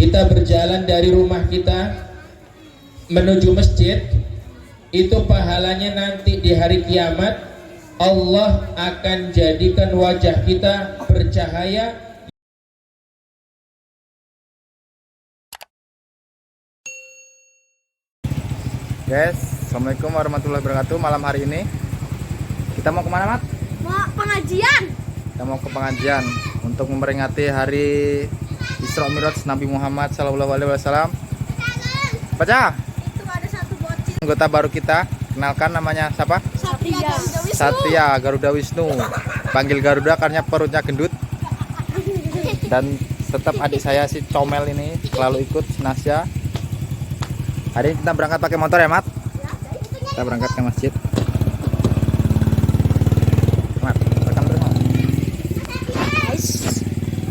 kita berjalan dari rumah kita menuju masjid, itu pahalanya nanti di hari kiamat Allah akan jadikan wajah kita bercahaya. Guys, assalamualaikum warahmatullahi wabarakatuh. Malam hari ini kita mau kemana, Mat? Mau pengajian. Kita mau ke pengajian untuk memperingati hari Isra Mi'raj Nabi Muhammad SAW. Baca. Itu ada satu bocil. Anggota baru kita, kenalkan namanya siapa? Satya Garuda Wisnu. Panggil Garuda karena perutnya gendut. Dan tetap adik saya si Comel ini selalu ikut Nasya. Hari ini kita berangkat pakai motor ya, Mat? Kita berangkat ke masjid. Mat, rekam dulu. Guys.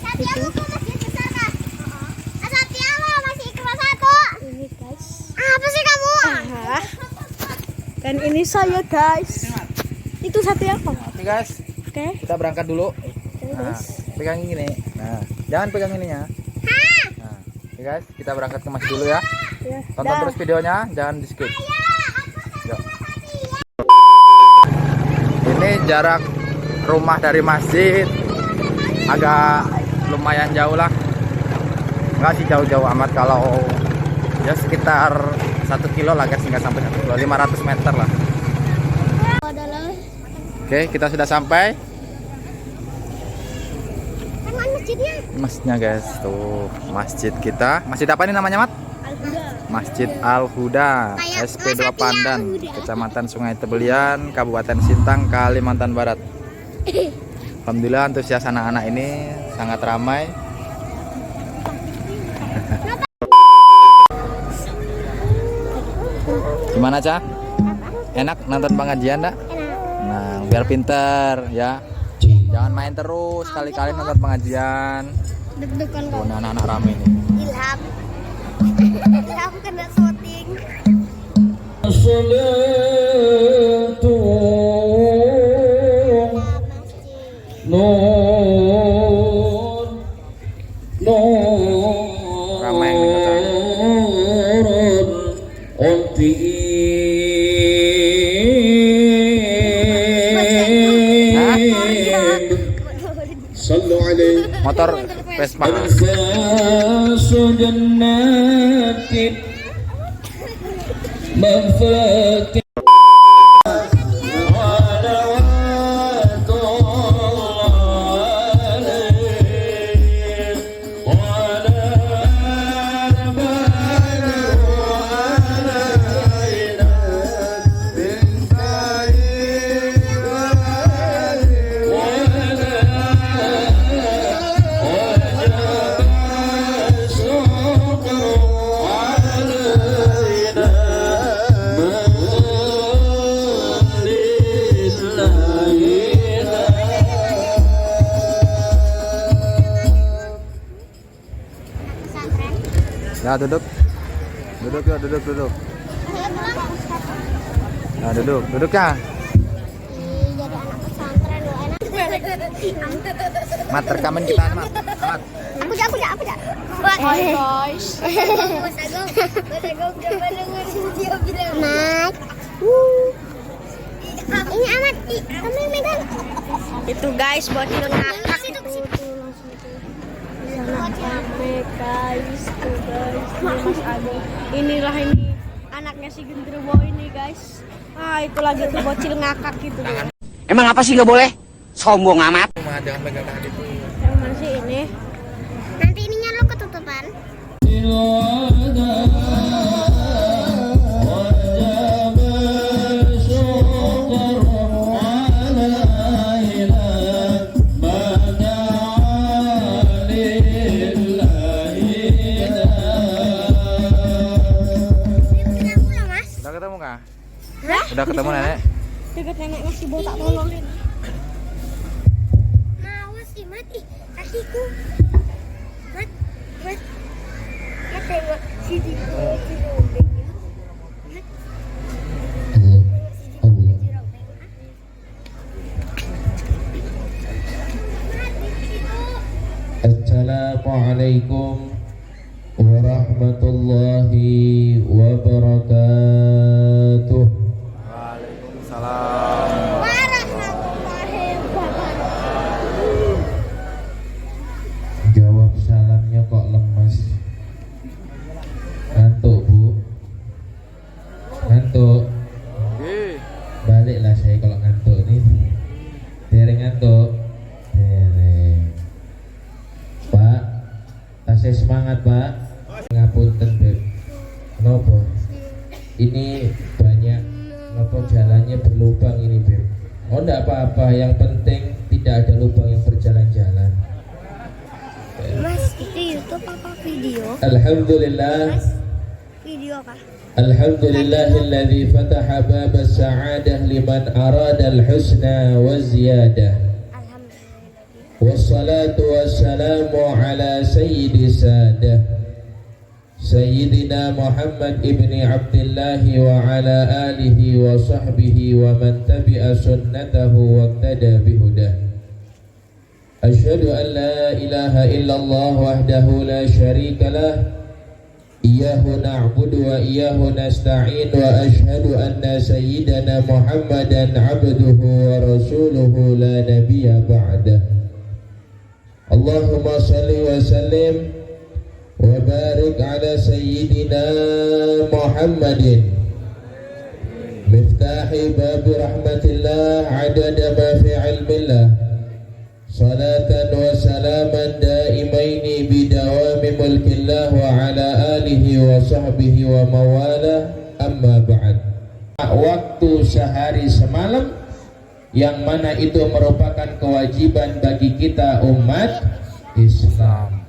Satya mau ke masjid ke sana. Satya mau masih kelas 1. Ini guys. Apa sih kamu? Dan ini saya guys. Itu Satya apa? Oke guys. Oke. Kita berangkat dulu. Nah, Guys. pegang gini. Nah, jangan pegang ininya. Nah, oke guys, kita berangkat ke masjid dulu ya. Ya. Tonton terus videonya, jangan di skip. Yuk. Ini jarak rumah dari masjid agak lumayan jauh lah. Nggak sih jauh-jauh amat, kalau ya sekitar 1 kilo lah guys, nggak sampai 1 kilo, 500 meter lah. Oke, kita sudah sampai. Masjidnya? Masjidnya guys, tuh masjid kita. Masjid apa ini namanya, Mat? Masjid Al-Huda, SP2 Pandan, Kecamatan Sungai Tebelian, Kabupaten Sintang, Kalimantan Barat. Alhamdulillah antusias anak-anak ini sangat ramai. Gimana, Cah? Enak nonton pengajian, dak? Nah, biar pinter ya. Jangan main terus, kali-kali nonton pengajian. Deg-degan Tuh, kok. anak-anak rame nih. Ilham. Ilham kena shooting. Assalatu nur nur Ramai yang dengar. Sallu alaihi Motor Vespa. anfasu jannatin mafaki Ya, duduk. Duduk ya, duduk. Nah, duduk ya. Jadi anak pesantren lo enak. Mat, rekaman kita, Mat. Mat. Aku dah. Hai guys. Mas Agong coba dengerin dia bilang. Mat. Ini amat. Kamu yang megang. Itu guys buat ngakak itu. Guys, tuh guys, ini Mas Agong. Inilah ini anaknya si Gendrowo ini guys. Itu lagi tuh bocil ngakak gitu. Emang apa sih nggak boleh? Sombong amat. Jangan pegang tangan itu. Yang mana sih ini? Nanti ininya lo ketutupan. Udah ketemu kah? Udah ketemu nenek? Dekat nenek ngasih botak tolongin. Awas sih mati kakiku. Mat. Ya tengok sini Assalamualaikum warahmatullahi wabarakatuh. Waalaikumsalam. Warahmatullahi wabarakatuh. Jawab salamnya kok lemas. Ngantuk bu? Ngantuk? Oke. Baliklah saya kalau ngantuk nih. Dereng ngantuk? Dereng. Pak, tasnya semangat pak. Ngapunten beb. Nopo? Ini banyak nopo jalannya berlubang ini beb. Oh enggak apa-apa, yang penting tidak ada lubang yang berjalan-jalan. Mas, itu YouTube apa video? Alhamdulillah. Mas, video apa? Alhamdulillahilladzi fataha babas sa'adah liman arada al-husna wa ziyadah. Alhamdulillah. Wassalatu wassalamu ala sayyidi sadah Sayyidina Muhammad ibni Abdullah wa ala alihi wa sahbihi wa man tabi'a sunnatahu wa iqtada bihudah. Asyhadu an la ilaha illallah wahdahu la syarika lah. Iyyahu na'budu wa iyyahu nasta'in wa asyhadu anna sayyidana Muhammadan 'abduhu wa rasuluhu la nabiyya ba'dah. Allahumma shalli wa sallim wa barik ala sayyidina Muhammadin miftahi babi rahmatillah adada ma fi ilmillah. Salatan wa salaman daimaini bidawami mulkillah wa ala alihi wa sahbihi wa mawala, amma ba'd. Waktu sehari semalam yang mana itu merupakan kewajiban bagi kita umat Islam.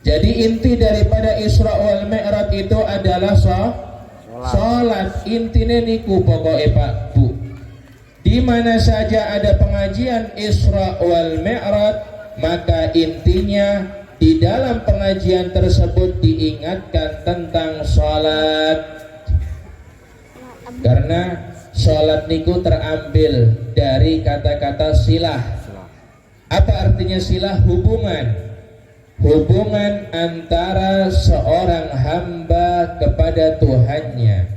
Jadi inti daripada Isra wal Mi'raj itu adalah salat. Intine niku pokoke Pak Bu. Di mana saja ada pengajian Isra wal Mi'raj, maka intinya di dalam pengajian tersebut diingatkan tentang salat. Karena salat niku terambil dari kata-kata silah. Apa artinya silah? Hubungan antara seorang hamba kepada Tuhannya.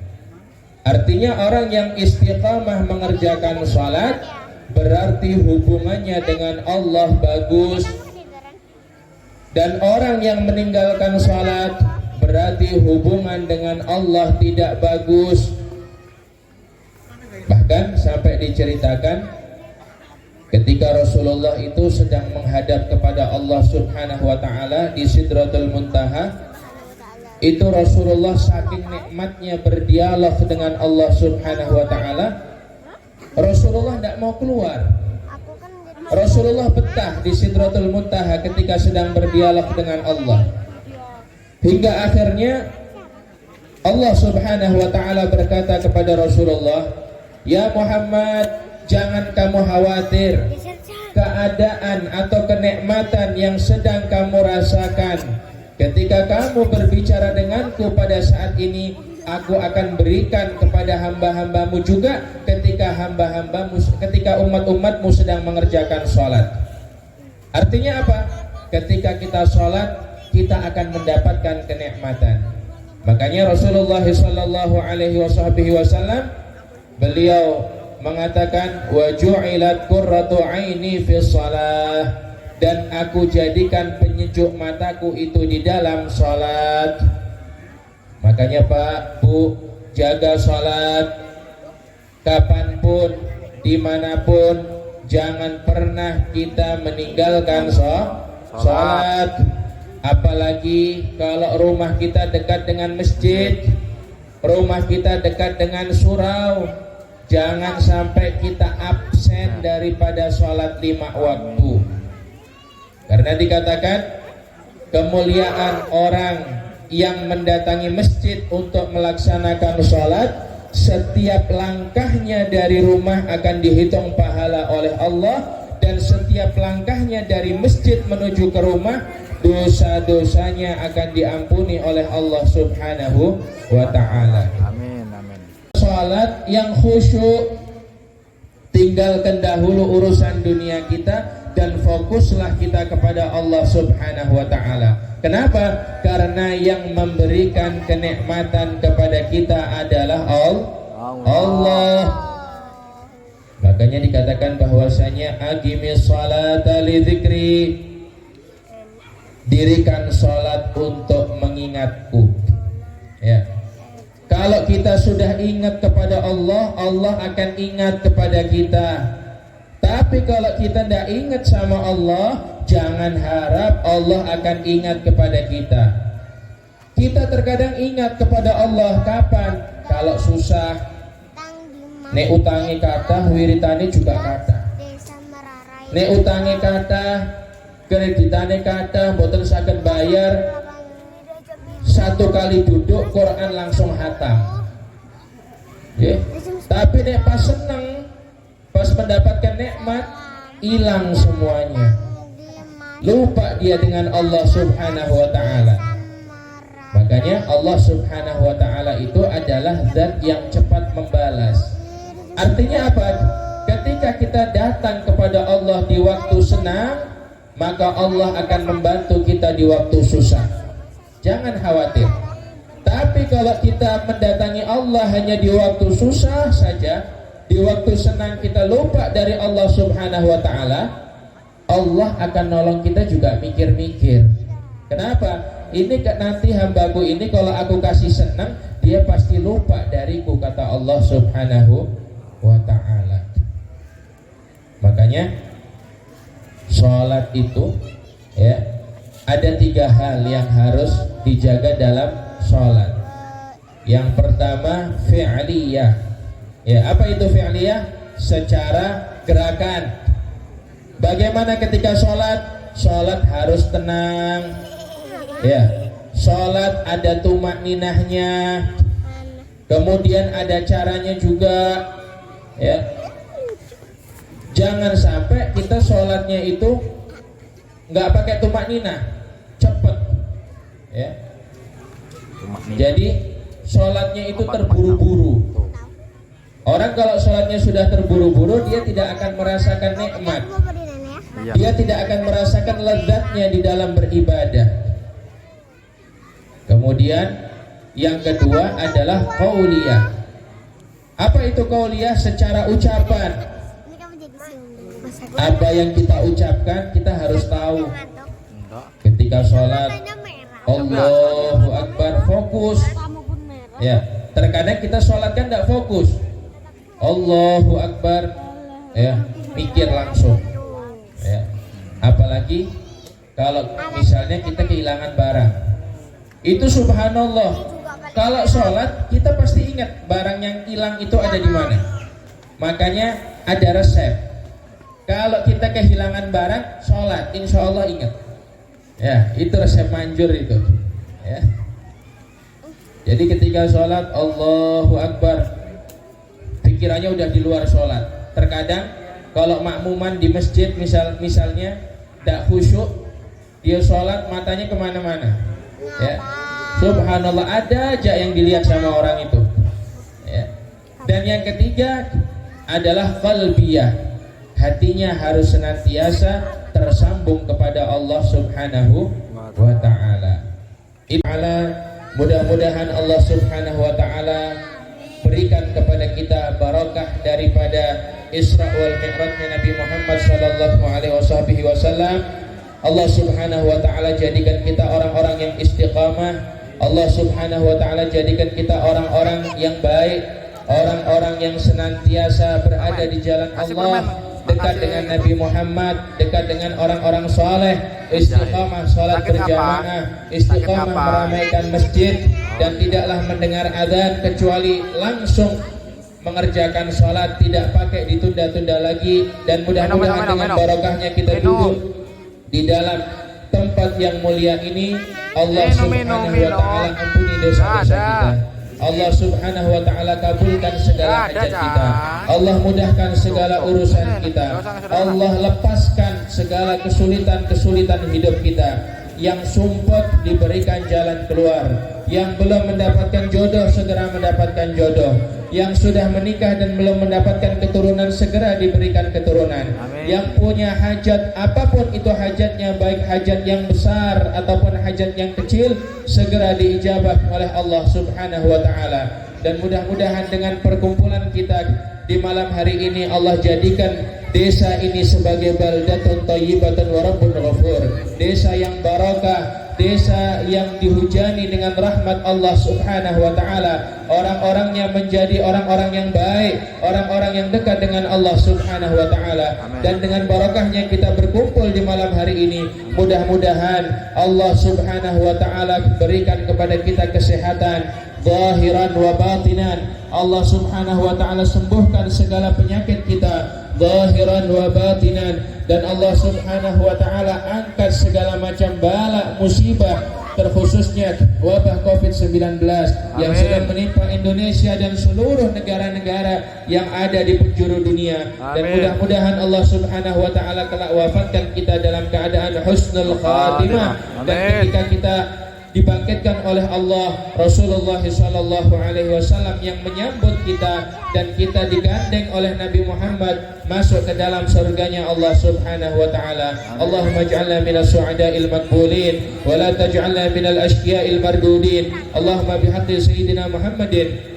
Artinya orang yang istiqamah mengerjakan salat berarti hubungannya dengan Allah bagus. Dan orang yang meninggalkan salat berarti hubungan dengan Allah tidak bagus. Bahkan sampai diceritakan ketika Rasulullah itu sedang menghadap kepada Allah Subhanahu wa taala di Sidratul Muntaha, itu Rasulullah saking nikmatnya berdialog dengan Allah Subhanahu wa taala, Rasulullah tidak mau keluar. Rasulullah betah di Sidratul Muntaha ketika sedang berdialog dengan Allah. Hingga akhirnya Allah Subhanahu wa taala berkata kepada Rasulullah, "Ya Muhammad, jangan kamu khawatir keadaan atau kenikmatan yang sedang kamu rasakan. Ketika kamu berbicara denganku pada saat ini, aku akan berikan kepada hamba-hambamu juga ketika umat-umatmu sedang mengerjakan sholat." Artinya apa? Ketika kita sholat, kita akan mendapatkan kenikmatan. Makanya Rasulullah SAW beliau mengatakan, wa ju'ilat qurratu aini fi shalah, dan aku jadikan penyejuk mataku itu di dalam salat. Makanya Pak, Bu, jaga salat kapanpun, dimanapun. Jangan pernah kita meninggalkan salat. Apalagi kalau rumah kita dekat dengan masjid, rumah kita dekat dengan surau, jangan sampai kita absen daripada sholat 5 waktu. Karena dikatakan kemuliaan orang yang mendatangi masjid untuk melaksanakan sholat, setiap langkahnya dari rumah akan dihitung pahala oleh Allah, dan setiap langkahnya dari masjid menuju ke rumah, dosa-dosanya akan diampuni oleh Allah Subhanahu wa ta'ala. Amin, amin. Salat yang khusyuk, tinggalkan dahulu urusan dunia kita dan fokuslah kita kepada Allah Subhanahu wa ta'ala. Kenapa? Karena yang memberikan kenikmatan kepada kita adalah Allah. Makanya dikatakan bahwasanya aqimis sholata li dzikri, dirikan sholat untuk mengingatku. Ya. Kalau kita sudah ingat kepada Allah, Allah akan ingat kepada kita. Tapi kalau kita tidak ingat sama Allah, jangan harap Allah akan ingat kepada kita. Kita terkadang ingat kepada Allah kapan? Kalau susah, nek utangi kata, wiritane juga kata. Nek utangi kata, kreditane kata, mboten saged bayar. Satu kali duduk Quran langsung hatam. Tapi nek pas seneng, pas mendapatkan nikmat, hilang semuanya. Lupa dia dengan Allah Subhanahu wa ta'ala. Makanya Allah Subhanahu wa ta'ala itu adalah zat yang cepat membalas. Artinya apa? Ketika kita datang kepada Allah di waktu senang, maka Allah akan membantu kita di waktu susah. Jangan khawatir. Tapi kalau kita mendatangi Allah hanya di waktu susah saja, di waktu senang kita lupa dari Allah Subhanahu wa ta'ala, Allah akan nolong kita juga mikir-mikir. Kenapa? Ini nanti hambaku ini kalau aku kasih senang, dia pasti lupa dariku, kata Allah Subhanahu wa ta'ala. Makanya sholat itu ya, ada 3 hal yang harus dijaga dalam sholat. Yang pertama fi'liyah. Ya, apa itu fi'liyah? Secara gerakan. Bagaimana ketika sholat? Sholat harus tenang. Ya, sholat ada tumak ninahnya. Kemudian ada caranya juga. Ya, jangan sampai kita sholatnya itu nggak pakai tumak ninah, cepet. Ya, jadi sholatnya itu terburu-buru. Orang kalau sholatnya sudah terburu-buru, dia tidak akan merasakan nikmat. Dia tidak akan merasakan lezatnya di dalam beribadah. Kemudian yang kedua adalah qauliyah. Apa itu qauliyah? Secara ucapan. Apa yang kita ucapkan kita harus tahu. Ketika sholat, Allahu Akbar, fokus. Ya, terkadang kita sholat kan tidak fokus. Allahu Akbar, ya, mikir langsung. Ya. Apalagi kalau misalnya kita kehilangan barang, itu subhanallah. Kalau sholat kita pasti ingat barang yang hilang itu ada di mana. Makanya ada resep. Kalau kita kehilangan barang, sholat, insya Allah ingat. Ya, itu resep manjur itu. Ya. Jadi ketika sholat Allahu Akbar, pikirannya udah di luar sholat. Terkadang kalau makmuman di masjid misalnya tidak khusyuk, dia sholat matanya kemana-mana. Ya, subhanallah, ada aja yang dilihat sama orang itu. Ya. Dan yang ketiga adalah qalbiyah, hatinya harus senantiasa tersambung kepada Allah Subhanahu wa ta'ala. Mudah-mudahan Allah Subhanahu wa ta'ala berikan kepada kita barakah daripada Isra wal Mi'rajnya Nabi Muhammad sallallahu alaihi wasallam. Allah Subhanahu wa ta'ala jadikan kita orang-orang yang istiqamah. Allah Subhanahu wa ta'ala jadikan kita orang-orang yang baik, orang-orang yang senantiasa berada di jalan Allah, dekat dengan Nabi Muhammad, dekat dengan orang-orang soleh, istiqamah salat berjamaah, istiqamah meramaikan masjid, dan tidaklah mendengar azan kecuali langsung mengerjakan sholat, tidak pakai ditunda-tunda lagi. Dan mudah-mudahan dengan barakahnya kita duduk di dalam tempat yang mulia ini, Allah Subhanahu wa ta'ala ampuni dosa-dosa kita. Allah Subhanahu wa ta'ala kabulkan segala hajat kita. Allah mudahkan segala urusan kita. Allah lepaskan segala kesulitan-kesulitan hidup kita. yang sumpah diberikan jalan keluar, yang belum mendapatkan jodoh segera mendapatkan jodoh, yang sudah menikah dan belum mendapatkan keturunan segera diberikan keturunan. Amin. Yang punya hajat apapun itu hajatnya, baik hajat yang besar ataupun hajat yang kecil, segera diijabah oleh Allah Subhanahu wa taala. Dan mudah-mudahan dengan perkumpulan kita di malam hari ini Allah jadikan desa ini sebagai baldatun thayyibatun wa rabbun ghafur, desa yang barakah, desa yang dihujani dengan rahmat Allah Subhanahu wa taala. Orang-orangnya menjadi orang-orang yang baik, orang-orang yang dekat dengan Allah Subhanahu wa taala. Dan dengan barakahnya kita berkumpul di malam hari ini, mudah-mudahan Allah Subhanahu wa taala berikan kepada kita kesehatan zahiran wa batinan. Allah Subhanahu wa taala sembuhkan segala penyakit kita zahiran wa batinan, dan Allah Subhanahu wa taala angkat segala macam bala musibah, terkhususnya wabah Covid-19 yang sedang menimpa Indonesia dan seluruh negara-negara yang ada di penjuru dunia. Dan mudah-mudahan Allah Subhanahu wa taala kelak wafatkan kita dalam keadaan husnul khatimah, dan ketika kita dibangkitkan oleh Allah, Rasulullah sallallahu alaihi wasallam yang menyambut kita, dan kita digandeng oleh Nabi Muhammad masuk ke dalam surganya Allah Subhanahu wa taala. Allahumma ij'alna minas su'ada'il maqbulin wa la taj'alna minal ashqiya'il mardudin. Allahumma bihaqqi sayyidina Muhammadin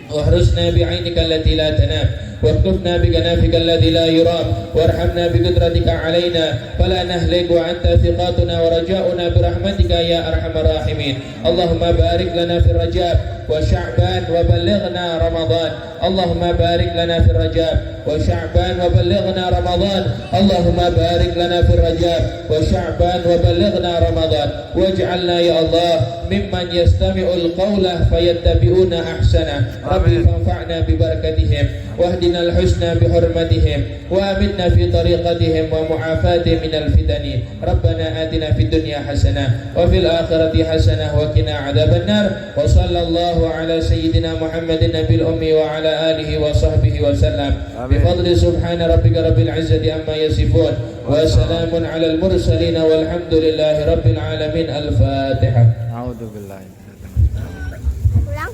واحرسنا بعينك التي لا تنام، واكتفنا بكنافك الذي لا يرام، وارحمنا بقدرتك علينا فلا نهلك وأنت ثقاتنا ورجاؤنا برحمتك يا أرحم الراحمين. اللهم بارك لنا في الرجاب وشعبان وبلغنا رمضان. اللهم بارك لنا في الرجاب وشعبان وبلغنا رمضان. اللهم بارك لنا في الرجاب وشعبان وبلغنا رمضان. واجعلنا يا الله ممن يستمع القول فيتبعون أحسنه. ربي فانفعنا ببركتهم واهدنا الحسنى بحرمتهم وامتنا في طريقتهم ومعافاتهم من الفتن. ربنا آتنا في الدنيا حسنة وفي الآخرة حسنة وقنا عذاب النار. وصلى الله على سيدنا محمد النبي الأمي وعلى آله وصحبه وسلم. بفضل سبحان ربك رب العزة عما يصفون وسلام على المرسلين والحمد لله رب العالمين. الفاتحة. A'udzubillahi. Pulang.